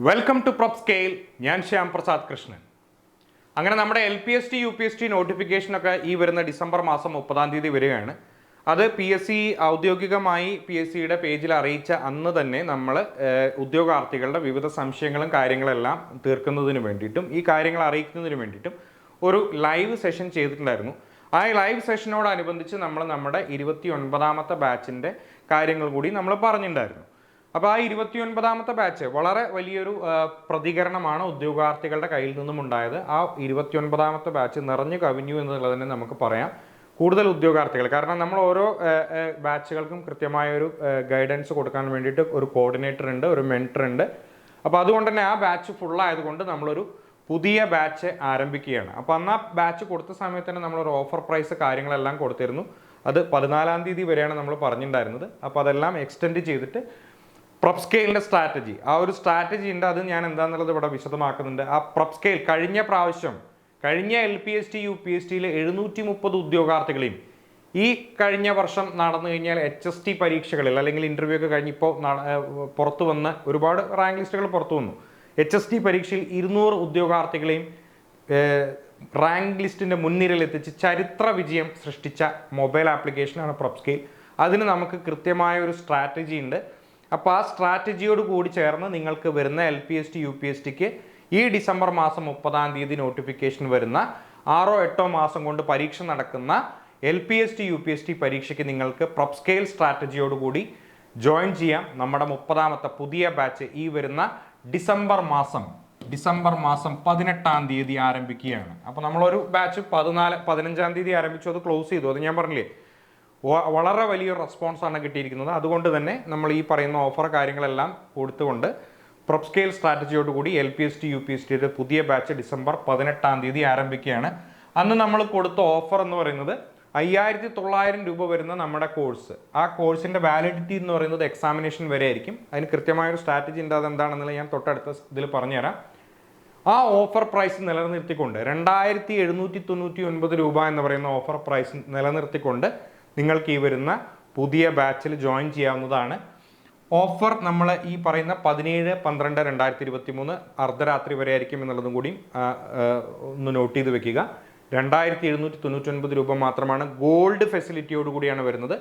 Welcome to prop scale. ഞാൻ ശ്യാം പ്രസാദ് കൃഷ്ണൻ. അങ്ങനെ നമ്മുടെ LPST UPST നോട്ടിഫിക്കേഷനൊക്കെ ഈ വരുന്ന ഡിസംബർ മാസം 30 വരികയാണ്. അത് PSC ഔദ്യോഗികമായി PSCയുടെ പേജിൽ അറിയിച്ച അന്ന് തന്നെ നമ്മൾ ഉദ്യോഗാർത്ഥികളുടെ വിവിധ സംശയങ്ങളും കാര്യങ്ങളെല്ലാം തീർക്കുന്നതിന് വേണ്ടിയിട്ടും ഈ കാര്യങ്ങൾ അറിയിക്കുന്നതിന് വേണ്ടിയിട്ടും ഒരു ലൈവ് സെഷൻ ചെയ്തിട്ടുണ്ടായിരുന്നു. ആ ലൈവ് സെഷനോടനുബന്ധിച്ച് നമ്മൾ നമ്മുടെ 29ാമത്തെ ബാച്ചിൻ്റെ കാര്യങ്ങൾ കൂടി നമ്മൾ പറഞ്ഞിട്ടുണ്ടായിരുന്നു. അപ്പോൾ ആ 29ാമത്തെ ബാച്ച് വളരെ വലിയൊരു പ്രതികരണമാണ് ഉദ്യോഗാർത്ഥികളുടെ കയ്യിൽ നിന്നും ഉണ്ടായത്. ആ 29ാമത്തെ ബാച്ച് നിറഞ്ഞു കവിഞ്ഞു എന്നുള്ളതിനെ നമുക്ക് പറയാം. കൂടുതൽ ഉദ്യോഗാർത്ഥികൾ, കാരണം നമ്മൾ ഓരോ ബാച്ചുകൾക്കും കൃത്യമായൊരു ഗൈഡൻസ് കൊടുക്കാൻ വേണ്ടിയിട്ട് ഒരു കോർഡിനേറ്റർ ഉണ്ട്, ഒരു മെൻറ്റർ ഉണ്ട്. അപ്പോൾ അതുകൊണ്ട് തന്നെ ആ ബാച്ച് ഫുള്ളായതുകൊണ്ട് നമ്മളൊരു പുതിയ ബാച്ച് ആരംഭിക്കുകയാണ്. അപ്പോൾ അന്ന് ആ ബാച്ച് കൊടുത്ത സമയത്ത് തന്നെ നമ്മളൊരു ഓഫർ പ്രൈസ് കാര്യങ്ങളെല്ലാം കൊടുത്തിരുന്നു. അത് 14 തീയതി വരെയാണ് നമ്മൾ പറഞ്ഞിട്ടുണ്ടായിരുന്നത്. അപ്പോൾ അതെല്ലാം എക്സ്റ്റെൻഡ് ചെയ്തിട്ട് പ്രൊപ് സ്കെയിലിൻ്റെ സ്ട്രാറ്റജി, ആ ഒരു സ്ട്രാറ്റജി ഉണ്ട്. അത് ഞാൻ എന്താണെന്നുള്ളത് ഇവിടെ വിശദമാക്കുന്നുണ്ട്. ആ പ്രൊപ് സ്കെയിൽ കഴിഞ്ഞ LPST UPSTയിലെ 730 ഉദ്യോഗാർത്ഥികളെയും ഈ കഴിഞ്ഞ വർഷം നടന്നു കഴിഞ്ഞാൽ HST പരീക്ഷകളിൽ അല്ലെങ്കിൽ ഇൻ്റർവ്യൂ ഒക്കെ കഴിഞ്ഞിപ്പോൾ പുറത്തു വന്ന ഒരുപാട് റാങ്ക് ലിസ്റ്റുകൾ പുറത്തു വന്നു. HST പരീക്ഷയിൽ 200 ഉദ്യോഗാർത്ഥികളെയും റാങ്ക് ലിസ്റ്റിൻ്റെ മുൻനിരയിലെത്തിച്ച് ചരിത്ര വിജയം സൃഷ്ടിച്ച മൊബൈൽ ആപ്ലിക്കേഷനാണ് പ്രൊപ് സ്കെയിൽ. അതിന് നമുക്ക് കൃത്യമായ ഒരു സ്ട്രാറ്റജി ഉണ്ട്. അപ്പോൾ ആ സ്ട്രാറ്റജിയോട് കൂടി ചേർന്ന് നിങ്ങൾക്ക് വരുന്ന LPST UPSTക്ക് ഈ ഡിസംബർ മാസം 30 നോട്ടിഫിക്കേഷൻ വരുന്ന 6-8 മാസം കൊണ്ട് പരീക്ഷ നടക്കുന്ന LPST UPST പരീക്ഷയ്ക്ക് നിങ്ങൾക്ക് പ്രൊപ് സ്കെയിൽ സ്ട്രാറ്റജിയോട് കൂടി ജോയിൻ ചെയ്യാം. നമ്മുടെ 30ാമത്തെ പുതിയ ബാച്ച് ഈ വരുന്ന ഡിസംബർ മാസം 18 ആരംഭിക്കുകയാണ്. അപ്പോൾ നമ്മളൊരു ബാച്ച് 15 ആരംഭിച്ചു, അത് ക്ലോസ് ചെയ്തു. അത് ഞാൻ പറഞ്ഞില്ലേ, വളരെ വലിയൊരു റെസ്പോൺസാണ് കിട്ടിയിരിക്കുന്നത്. അതുകൊണ്ട് തന്നെ നമ്മൾ ഈ പറയുന്ന ഓഫർ കാര്യങ്ങളെല്ലാം കൊടുത്തുകൊണ്ട് പ്രൊപ് സ്കെയിൽ സ്ട്രാറ്റജിയോട് കൂടി LPST UPSTയുടെ പുതിയ ബാച്ച് ഡിസംബർ 18 ആരംഭിക്കുകയാണ്. അന്ന് നമ്മൾ കൊടുത്ത ഓഫർ എന്ന് പറയുന്നത് 5900 രൂപ വരുന്ന നമ്മുടെ കോഴ്സ്. ആ കോഴ്സിൻ്റെ വാലിഡിറ്റി എന്ന് പറയുന്നത് എക്സാമിനേഷൻ വരെ ആയിരിക്കും. അതിന് കൃത്യമായൊരു സ്ട്രാറ്റജി ഉണ്ട്. അതെന്താണെന്നുള്ളത് ഞാൻ തൊട്ടടുത്ത ഇതിൽ പറഞ്ഞുതരാം. ആ ഓഫർ പ്രൈസ് നിലനിർത്തിക്കൊണ്ട് 2799 രൂപ എന്ന് പറയുന്ന ഓഫർ പ്രൈസ് നിലനിർത്തിക്കൊണ്ട് നിങ്ങൾക്ക് ഈ വരുന്ന പുതിയ ബാച്ചിൽ ജോയിൻ ചെയ്യാവുന്നതാണ്. ഓഫർ നമ്മൾ ഈ പറയുന്ന 17/12/2023 അർദ്ധരാത്രി വരെ ആയിരിക്കും എന്നുള്ളതും കൂടി ഒന്ന് നോട്ട് ചെയ്ത് വെക്കുക. 2799 രൂപ മാത്രമാണ്. ഗോൾഡ് ഫെസിലിറ്റിയോട് കൂടിയാണ് വരുന്നത്.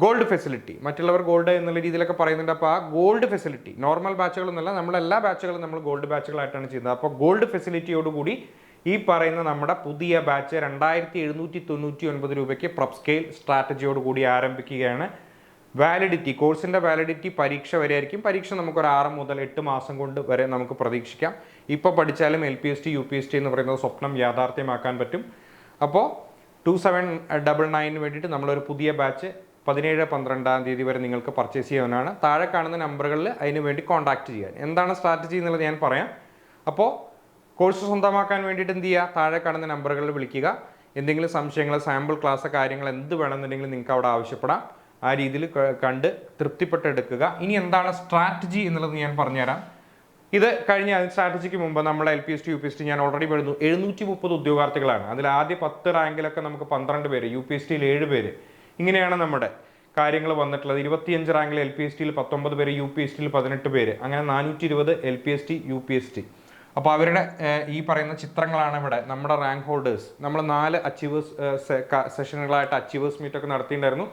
ഗോൾഡ് ഫെസിലിറ്റി, മറ്റുള്ളവർ ഗോൾഡ് എന്നുള്ള രീതിയിലൊക്കെ പറയുന്നുണ്ട്. അപ്പോൾ ആ ഗോൾഡ് ഫെസിലിറ്റി നോർമൽ ബാച്ചുകളൊന്നുമല്ല, നമ്മളെല്ലാ ബാച്ചുകളും നമ്മൾ ഗോൾഡ് ബാച്ചുകളായിട്ടാണ് ചെയ്യുന്നത്. അപ്പോൾ ഗോൾഡ് ഫെസിലിറ്റിയോട് കൂടി ഈ പറയുന്ന നമ്മുടെ പുതിയ ബാച്ച് 2799 രൂപയ്ക്ക് പ്രൊപ് സ്കെയിൽ സ്ട്രാറ്റജിയോട് കൂടി ആരംഭിക്കുകയാണ്. വാലിഡിറ്റി, കോഴ്സിൻ്റെ വാലിഡിറ്റി പരീക്ഷ വരെ ആയിരിക്കും. പരീക്ഷ നമുക്കൊരു 6 മുതൽ 8 മാസം കൊണ്ട് വരെ നമുക്ക് പ്രതീക്ഷിക്കാം. ഇപ്പോൾ പഠിച്ചാലും LPST UPST എന്ന് പറയുന്ന സ്വപ്നം യാഥാർത്ഥ്യമാക്കാൻ പറ്റും. അപ്പോൾ 2799 വേണ്ടിയിട്ട് നമ്മളൊരു പുതിയ ബാച്ച് 17-12 വരെ നിങ്ങൾക്ക് പർച്ചേസ് ചെയ്യാനാണ്. താഴെ കാണുന്ന നമ്പറുകളിൽ അതിന് വേണ്ടി കോൺടാക്ട് ചെയ്യാൻ. എന്താണ് സ്ട്രാറ്റജി എന്നുള്ളത് ഞാൻ പറയാം. അപ്പോൾ കോഴ്സ് സ്വന്തമാക്കാൻ വേണ്ടിയിട്ട് എന്ത് ചെയ്യുക, താഴെ കാണുന്ന നമ്പറുകളിൽ വിളിക്കുക. എന്തെങ്കിലും സംശയങ്ങൾ, സാമ്പിൾ ക്ലാസ് കാര്യങ്ങൾ എന്ത് വേണമെന്നുണ്ടെങ്കിൽ നിങ്ങൾക്ക് അവിടെ ആവശ്യപ്പെടാം. ആ രീതിയിൽ കണ്ട് തൃപ്തിപ്പെട്ടെടുക്കുക. ഇനി എന്താണ് സ്ട്രാറ്റജി എന്നുള്ളത് ഞാൻ പറഞ്ഞുതരാം. ഇത് കഴിഞ്ഞ സ്ട്രാറ്റജിക്ക് മുമ്പ് നമ്മുടെ LPST UPST ഞാൻ ഓൾറെഡി പറയുന്നു 730 ഉദ്യോഗാർത്ഥികളാണ്. അതിൽ ആദ്യ 10 റാങ്കിലൊക്കെ നമുക്ക് 12 പേര്, UPSTയിൽ 7 പേര്, ഇങ്ങനെയാണ് നമ്മുടെ കാര്യങ്ങൾ വന്നിട്ടുള്ളത്. 25 റാങ്കിൽ LPSTയിൽ 19 പേര്, UPSTയിൽ 18 പേര്, അങ്ങനെ 420 LPST UPST. അപ്പോൾ അവരുടെ ഈ പറയുന്ന ചിത്രങ്ങളാണ് ഇവിടെ നമ്മുടെ റാങ്ക് ഹോൾഡേഴ്സ്. നമ്മൾ 4 അച്ചീവേഴ്സ് സെഷനുകളായിട്ട് അച്ചീവേഴ്സ് മീറ്റൊക്കെ നടത്തിയിട്ടുണ്ടായിരുന്നു.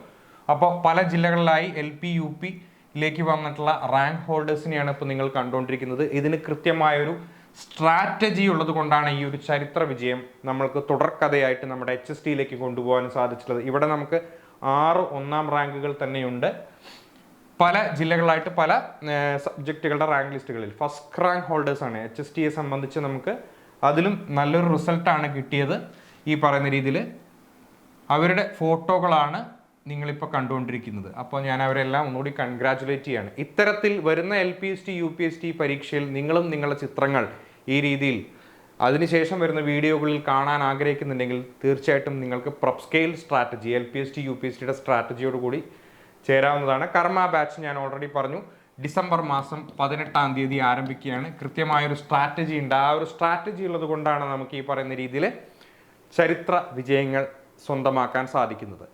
അപ്പോൾ പല ജില്ലകളിലായി LP UPയിലേക്ക് വന്നിട്ടുള്ള റാങ്ക് ഹോൾഡേഴ്സിനെയാണ് ഇപ്പോൾ നിങ്ങൾ കണ്ടുകൊണ്ടിരിക്കുന്നത്. ഇതിന് കൃത്യമായൊരു സ്ട്രാറ്റജി ഉള്ളത് കൊണ്ടാണ് ഈ ഒരു ചരിത്ര വിജയം നമ്മൾക്ക് തുടർക്കഥയായിട്ട് നമ്മുടെ HSTയിലേക്ക് കൊണ്ടുപോകാൻ സാധിച്ചിട്ടുള്ളത്. ഇവിടെ നമുക്ക് 6 ഒന്നാം റാങ്കുകൾ തന്നെയുണ്ട്. പല ജില്ലകളിലായിട്ട് പല സബ്ജക്റ്റുകളുടെ റാങ്ക് ലിസ്റ്റുകളിൽ ഫസ്റ്റ് റാങ്ക് ഹോൾഡേഴ്സാണ്. HSTയെ സംബന്ധിച്ച് നമുക്ക് അതിലും നല്ലൊരു റിസൾട്ടാണ് കിട്ടിയത്. ഈ പറയുന്ന രീതിയിൽ അവരുടെ ഫോട്ടോകളാണ് നിങ്ങളിപ്പോൾ കണ്ടുകൊണ്ടിരിക്കുന്നത്. അപ്പോൾ ഞാൻ അവരെല്ലാം ഒന്നുകൂടി കൺഗ്രാജുലേറ്റ് ചെയ്യാണ്. ഇത്തരത്തിൽ വരുന്ന LPST UPST പരീക്ഷയിൽ നിങ്ങളും നിങ്ങളുടെ ചിത്രങ്ങൾ ഈ രീതിയിൽ അതിനുശേഷം വരുന്ന വീഡിയോകളിൽ കാണാൻ ആഗ്രഹിക്കുന്നുണ്ടെങ്കിൽ തീർച്ചയായിട്ടും നിങ്ങൾക്ക് പ്രൊപ് സ്കെയിൽ സ്ട്രാറ്റജി LPST UPSTയുടെ സ്ട്രാറ്റജിയോട് കൂടി ചേരാവുന്നതാണ്. കർമ്മ ബാച്ച് ഞാൻ ഓൾറെഡി പറഞ്ഞു, ഡിസംബർ മാസം 18 ആരംഭിക്കുകയാണ്. കൃത്യമായൊരു സ്ട്രാറ്റജി ഉണ്ട്. ആ ഒരു സ്ട്രാറ്റജി ഉള്ളത് കൊണ്ടാണ് നമുക്ക് ഈ പറയുന്ന രീതിയിൽ ചരിത്ര വിജയങ്ങൾ സ്വന്തമാക്കാൻ സാധിക്കുന്നത്.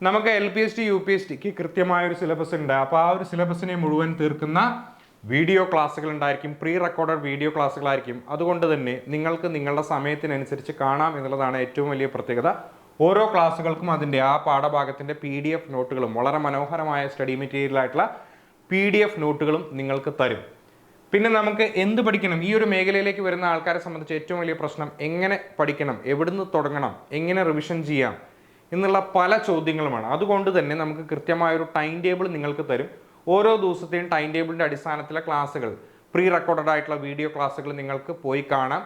നമുക്ക് LPST UPSTക്ക് കൃത്യമായൊരു സിലബസ് ഉണ്ട്. അപ്പോൾ ആ ഒരു സിലബസിനെ മുഴുവൻ തീർക്കുന്ന വീഡിയോ ക്ലാസ്സുകൾ ഉണ്ടായിരിക്കും, പ്രീ റെക്കോർഡഡ് വീഡിയോ ക്ലാസ്സുകളായിരിക്കും. അതുകൊണ്ട് തന്നെ നിങ്ങൾക്ക് നിങ്ങളുടെ സമയത്തിനനുസരിച്ച് കാണാം എന്നുള്ളതാണ് ഏറ്റവും വലിയ പ്രത്യേകത. ഓരോ ക്ലാസ്സുകൾക്കും അതിൻ്റെ ആ പാഠഭാഗത്തിൻ്റെ PDF നോട്ടുകളും വളരെ മനോഹരമായ സ്റ്റഡി മെറ്റീരിയലായിട്ടുള്ള PDF നോട്ടുകളും നിങ്ങൾക്ക് തരും. പിന്നെ നമുക്ക് എന്ത് പഠിക്കണം, ഈ ഒരു മേഖലയിലേക്ക് വരുന്ന ആൾക്കാരെ സംബന്ധിച്ച് ഏറ്റവും വലിയ പ്രശ്നം എങ്ങനെ പഠിക്കണം, എവിടുന്ന് തുടങ്ങണം, എങ്ങനെ റിവിഷൻ ചെയ്യാം എന്നുള്ള പല ചോദ്യങ്ങളുമാണ്. അതുകൊണ്ട് തന്നെ നമുക്ക് കൃത്യമായൊരു ടൈം ടേബിൾ നിങ്ങൾക്ക് തരും. ഓരോ ദിവസത്തെയും ടൈം ടേബിളിൻ്റെ അടിസ്ഥാനത്തിലെ ക്ലാസ്സുകൾ, പ്രീ റെക്കോർഡഡ് ആയിട്ടുള്ള വീഡിയോ ക്ലാസ്സുകൾ നിങ്ങൾക്ക് പോയി കാണാം.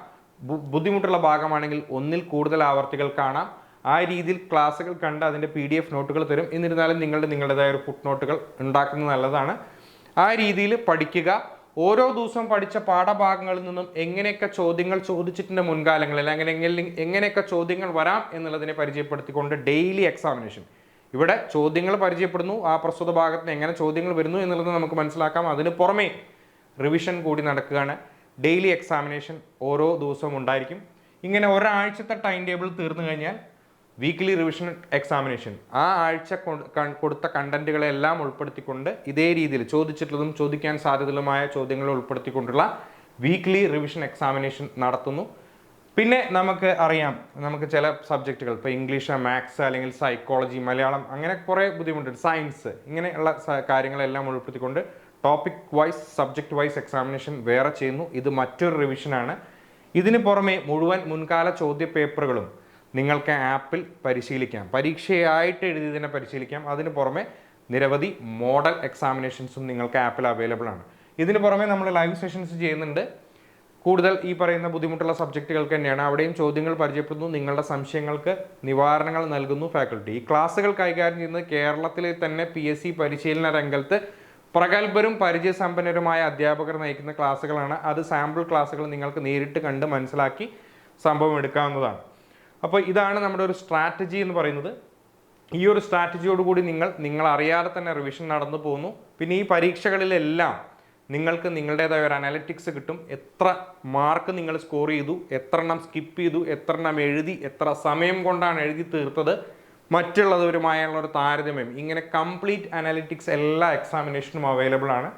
ബുദ്ധിമുട്ടുള്ള ഭാഗമാണെങ്കിൽ ഒന്നിൽ കൂടുതൽ ആവർത്തികൾ കാണാം. ആ രീതിയിൽ ക്ലാസ്സുകൾ കണ്ട് അതിൻ്റെ PDF നോട്ടുകൾ തരും. എന്നിരുന്നാലും നിങ്ങളുടേതായ ഒരു ഫുട് നോട്ടുകൾ ഉണ്ടാക്കുന്നത് നല്ലതാണ്. ആ രീതിയിൽ പഠിക്കുക. ഓരോ ദിവസവും പഠിച്ച പാഠഭാഗങ്ങളിൽ നിന്നും എങ്ങനെയൊക്കെ ചോദ്യങ്ങൾ ചോദിച്ചിട്ടുണ്ട് മുൻകാലങ്ങളിൽ, എങ്ങനെയൊക്കെ ചോദ്യങ്ങൾ വരാം എന്നുള്ളതിനെ പരിചയപ്പെടുത്തിക്കൊണ്ട് ഡെയിലി എക്സാമിനേഷൻ. ഇവിടെ ചോദ്യങ്ങൾ പരിചയപ്പെടുന്നു, ആ പ്രസ്തുത ഭാഗത്തിന് എങ്ങനെ ചോദ്യങ്ങൾ വരുന്നു എന്നുള്ളത് നമുക്ക് മനസ്സിലാക്കാം. അതിന് പുറമേ റിവിഷൻ കൂടി നടക്കുകയാണ്. ഡെയിലി എക്സാമിനേഷൻ ഓരോ ദിവസവും ഉണ്ടായിരിക്കും. ഇങ്ങനെ ഒരാഴ്ചത്തെ ടൈം ടേബിൾ തീർന്നു കഴിഞ്ഞാൽ വീക്ക്ലി റിവിഷൻ എക്സാമിനേഷൻ, ആ ആഴ്ച കൊടുത്ത കണ്ടന്റുകളെല്ലാം ഉൾപ്പെടുത്തിക്കൊണ്ട് ഇതേ രീതിയിൽ ചോദിച്ചിട്ടുള്ളതും ചോദിക്കാൻ സാധ്യതയുള്ളതുമായ ചോദ്യങ്ങൾ ഉൾപ്പെടുത്തിക്കൊണ്ടുള്ള വീക്ക്ലി റിവിഷൻ എക്സാമിനേഷൻ നടത്തുന്നു. പിന്നെ നമുക്ക് അറിയാം, നമുക്ക് ചില സബ്ജക്റ്റുകൾ, ഇപ്പോൾ ഇംഗ്ലീഷ്, മാത്സ്, അല്ലെങ്കിൽ സൈക്കോളജി, മലയാളം, അങ്ങനെ കുറേ ബുദ്ധിമുട്ടുണ്ട്, സയൻസ്, ഇങ്ങനെയുള്ള കാര്യങ്ങളെല്ലാം ഉൾപ്പെടുത്തിക്കൊണ്ട് topic wise, subject vice examination വേറെ ചെയ്യുന്നു. ഇത് മറ്റൊരു റിവിഷനാണ്. ഇതിന് പുറമെ മുഴുവൻ മുൻകാല ചോദ്യ പേപ്പറുകളും നിങ്ങൾക്ക് ആപ്പിൽ പരിശീലിക്കാം. പരീക്ഷയായിട്ട് എഴുതിയതിനെ പരിശീലിക്കാം. അതിന് പുറമെ നിരവധി മോഡൽ എക്സാമിനേഷൻസും നിങ്ങൾക്ക് ആപ്പിൽ അവൈലബിൾ ആണ്. ഇതിന് പുറമെ നമ്മൾ ലൈവ് സെഷൻസ് ചെയ്യുന്നുണ്ട്. കൂടുതൽ ഈ പറയുന്ന ബുദ്ധിമുട്ടുള്ള സബ്ജക്റ്റുകൾക്ക് തന്നെയാണ്. അവിടെയും ചോദ്യങ്ങൾ പരിചയപ്പെടുന്നു, നിങ്ങളുടെ സംശയങ്ങൾക്ക് നിവാരണങ്ങൾ നൽകുന്നു ഫാക്കൽറ്റി. ഈ ക്ലാസ്സുകൾ കൈകാര്യം ചെയ്യുന്നത് കേരളത്തിലെ തന്നെ PSC പരിശീലന രംഗത്ത് പ്രഗത്ഭരും പരിചയസമ്പന്നരുമായ അധ്യാപകർ നയിക്കുന്ന ക്ലാസ്സുകളാണ്. അത് സാമ്പിൾ ക്ലാസ്സുകൾ നിങ്ങൾക്ക് നേരിട്ട് കണ്ട് മനസ്സിലാക്കി സംഭവം എടുക്കാവുന്നതാണ്. അപ്പോൾ ഇതാണ് നമ്മുടെ ഒരു സ്ട്രാറ്റജി എന്ന് പറയുന്നത്. ഈ ഒരു സ്ട്രാറ്റജിയോടുകൂടി നിങ്ങൾ അറിയാതെ തന്നെ റിവിഷൻ നടന്നു പോകുന്നു. പിന്നെ ഈ പരീക്ഷകളിലെല്ലാം നിങ്ങൾക്ക് നിങ്ങളുടേതായ ഒരു അനാലിറ്റിക്സ് കിട്ടും. എത്ര മാർക്ക് നിങ്ങൾ സ്കോർ ചെയ്തു, എത്ര എണ്ണം സ്കിപ്പ് ചെയ്തു, എത്ര എണ്ണം എഴുതി, എത്ര സമയം കൊണ്ടാണ് എഴുതി തീർത്തത്, മറ്റുള്ളവരുമായുള്ള ഒരു താരതമ്യം, ഇങ്ങനെ കംപ്ലീറ്റ് അനാലിറ്റിക്സ് എല്ലാ എക്സാമിനേഷനും അവൈലബിൾ ആണ്.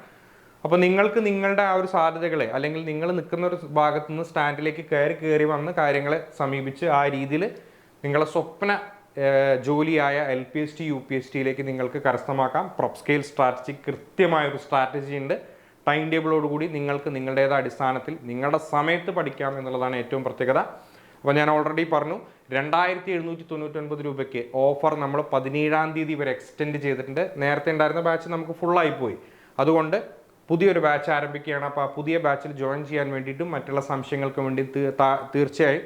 അപ്പോൾ നിങ്ങൾക്ക് നിങ്ങളുടെ ആ ഒരു സാധ്യതകളെ, അല്ലെങ്കിൽ നിങ്ങൾ നിൽക്കുന്ന ഒരു ഭാഗത്തു നിന്ന് സ്റ്റാൻഡിലേക്ക് കയറി വന്ന് കാര്യങ്ങളെ സമീപിച്ച് ആ രീതിയിൽ നിങ്ങളെ സ്വപ്ന ജോലിയായ LPST UPSTയിലേക്ക് നിങ്ങൾക്ക് കരസ്ഥമാക്കാം. പ്രൊപ് സ്കെയിൽ സ്ട്രാറ്റജി, കൃത്യമായൊരു സ്ട്രാറ്റജി ഉണ്ട്. ടൈം ടേബിളോടുകൂടി നിങ്ങൾക്ക് നിങ്ങളുടേതായ അടിസ്ഥാനത്തിൽ നിങ്ങളുടെ സമയത്ത് പഠിക്കാം എന്നുള്ളതാണ് ഏറ്റവും പ്രത്യേകത. അപ്പോൾ ഞാൻ ഓൾറെഡി പറഞ്ഞു, 2799 രൂപയ്ക്ക് ഓഫർ നമ്മൾ 17-ാം തീയതി വരെ എക്സ്റ്റെൻഡ് ചെയ്തിട്ടുണ്ട്. നേരത്തെ ഉണ്ടായിരുന്ന ബാച്ച് നമുക്ക് ഫുള്ളായിപ്പോയി. അതുകൊണ്ട് പുതിയൊരു ബാച്ച് ആരംഭിക്കുകയാണ്. അപ്പോൾ ആ പുതിയ ബാച്ചിൽ ജോയിൻ ചെയ്യാൻ വേണ്ടിയിട്ടും മറ്റുള്ള സംശയങ്ങൾക്ക് വേണ്ടി തീർച്ചയായും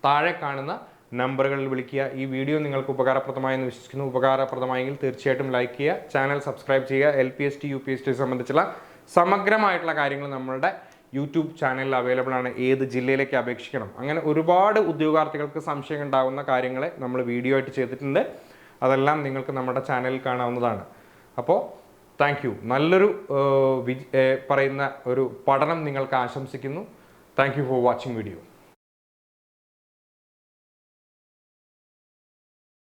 താഴെ കാണുന്ന നമ്പറുകളിൽ വിളിക്കുക. ഈ വീഡിയോ നിങ്ങൾക്ക് ഉപകാരപ്രദമായെന്ന് വിശ്വസിക്കുന്നു. ഉപകാരപ്രദമായെങ്കിൽ തീർച്ചയായിട്ടും ലൈക്ക് ചെയ്യുക, ചാനൽ സബ്സ്ക്രൈബ് ചെയ്യുക. LPST UPST സംബന്ധിച്ചുള്ള സമഗ്രമായിട്ടുള്ള കാര്യങ്ങൾ നമ്മളുടെ യൂട്യൂബ് ചാനലിൽ അവൈലബിൾ ആണ്. ഏത് ജില്ലയിലേക്ക് അപേക്ഷിക്കണം, അങ്ങനെ ഒരുപാട് ഉദ്യോഗാർത്ഥികൾക്ക് സംശയം ഉണ്ടാകുന്ന കാര്യങ്ങളെ നമ്മൾ വീഡിയോ ആയിട്ട് ചെയ്തിട്ടുണ്ട്. അതെല്ലാം നിങ്ങൾക്ക് നമ്മുടെ ചാനലിൽ കാണാവുന്നതാണ്. അപ്പോൾ താങ്ക് യു. നല്ലൊരു പറയുന്ന ഒരു പഠനം നിങ്ങൾക്ക് ആശംസിക്കുന്നു. Thank you for watching video.